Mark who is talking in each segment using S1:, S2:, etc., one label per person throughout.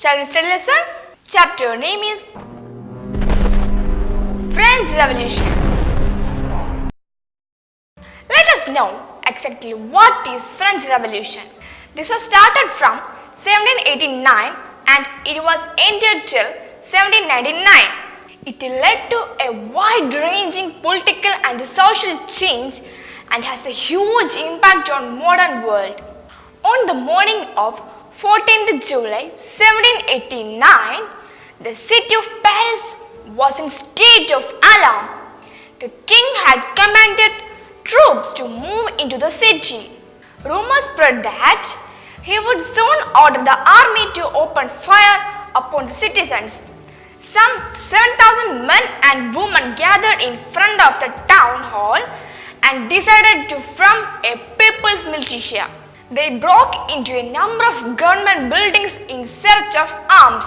S1: Shall we study lesson? Chapter name is French Revolution. Let us know exactly what is French Revolution. This was started from 1789 and it was ended till 1799. It led to a wide-ranging political and social change and has a huge impact on modern world. On the morning of 14th July 1789, the city of Paris was in state of alarm. The king had commanded troops to move into the city. Rumors spread that he would soon order the army to open fire upon the citizens. Some 7,000 men and women gathered in front of the town hall and decided to form a people's militia. They broke into a number of government buildings in search of arms.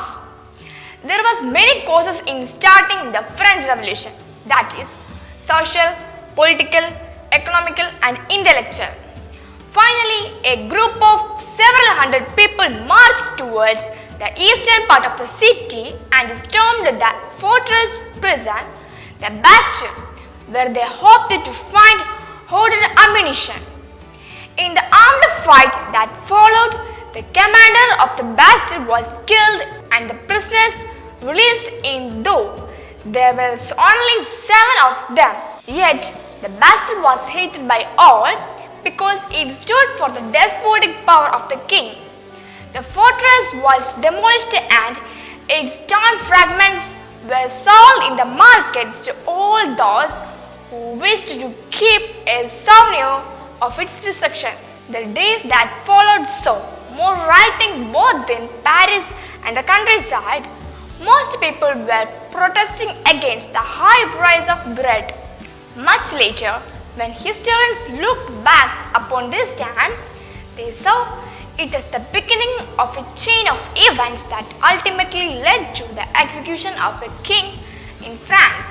S1: There was many causes in starting the French Revolution, that is, social, political, economical and intellectual. Finally, a group of several hundred people marched towards the eastern part of the city and stormed the fortress prison, the Bastille, where they hoped to find hoarded ammunition. In the armed fight that followed, the commander of the Bastille was killed and the prisoners released in though there were only 7 of them. Yet, the Bastille was hated by all because it stood for the despotic power of the king. The fortress was demolished and its torn fragments were sold in the markets to all those who wished to keep a souvenir of its destruction. The days that followed saw more rioting both in Paris and the countryside. Most people were protesting against the high price of bread. Much later, when historians looked back upon this time, they saw it as the beginning of a chain of events that ultimately led to the execution of the king in France.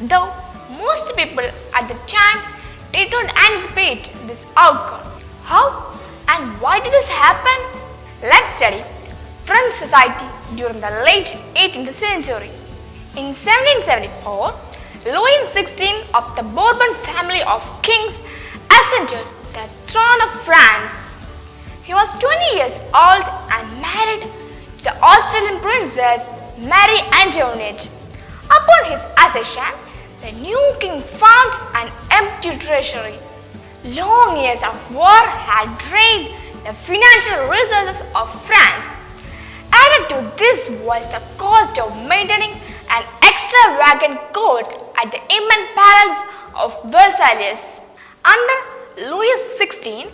S1: Though most people at the time did not anticipate this outcome. How and why did this happen? Let's study French society during the late 18th century. In 1774, Louis XVI of the Bourbon family of kings ascended the throne of France. He was 20 years old and married to the Australian princess Marie Antoinette. Upon his accession, the new king found an empty treasury. Long years of war had drained the financial resources of France. Added to this was the cost of maintaining an extravagant court at the immense palace of Versailles. Under Louis XVI,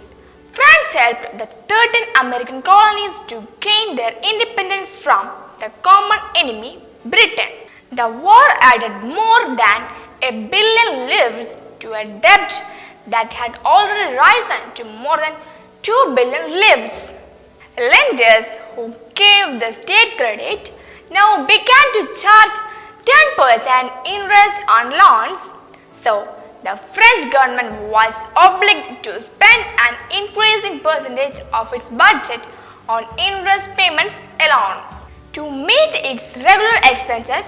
S1: France helped the 13 American colonies to gain their independence from the common enemy, Britain. The war added more than $1 billion to a debt that had already risen to more than $2 billion. Lenders who gave the state credit now began to charge 10% interest on loans. So, the French government was obliged to spend an increasing percentage of its budget on interest payments alone. To meet its regular expenses,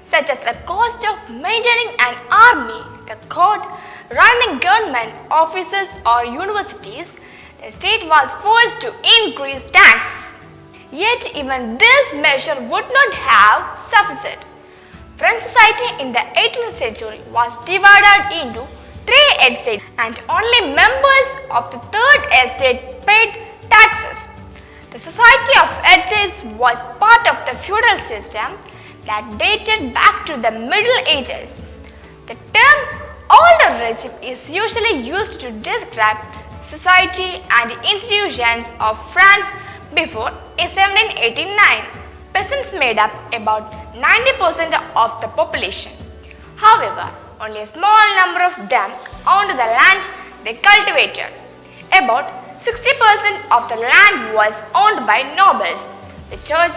S1: such as the cost of maintaining an army, the court, running government offices or universities, the state was forced to increase taxes. Yet even this measure would not have sufficed. French society in the 18th century was divided into 3 estates and only members of the 3rd estate paid taxes. The Society of Estates was part of the feudal system that dated back to the Middle Ages. The term older is usually used to describe society and institutions of France before 1789. Peasants made up about 90% of the population. However, only a small number of them owned the land they cultivated. About 60% of the land was owned by nobles, the church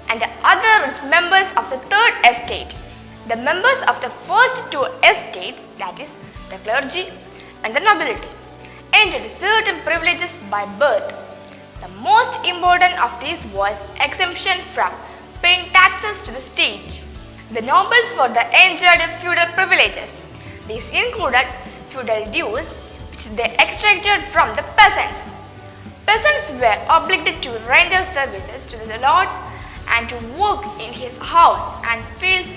S1: and the other members of the 3rd estate. The members of the first 2 estates, that is, the clergy and the nobility, enjoyed certain privileges by birth. The most important of these was exemption from paying taxes to the state. The nobles further enjoyed feudal privileges. These included feudal dues, which they extracted from the peasants. Peasants were obliged to render services to the lord and to work in his house and fields,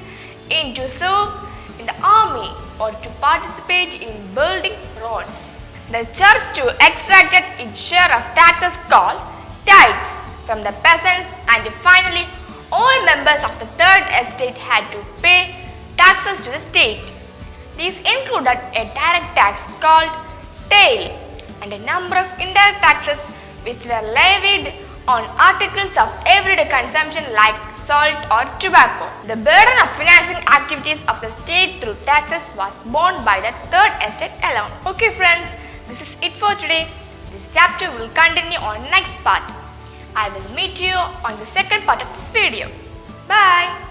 S1: in to serve in the army or to participate in building roads. The church too extracted its share of taxes called tithes from the peasants, and finally all members of the third estate had to pay taxes to the state. These included a direct tax called taille and a number of indirect taxes which were levied on articles of everyday consumption like salt or tobacco. The burden of financing activities of the state through taxes was borne by the third estate alone. Okay friends, this is it for today. This chapter will continue on next part. I will meet you on the second part of this video. Bye.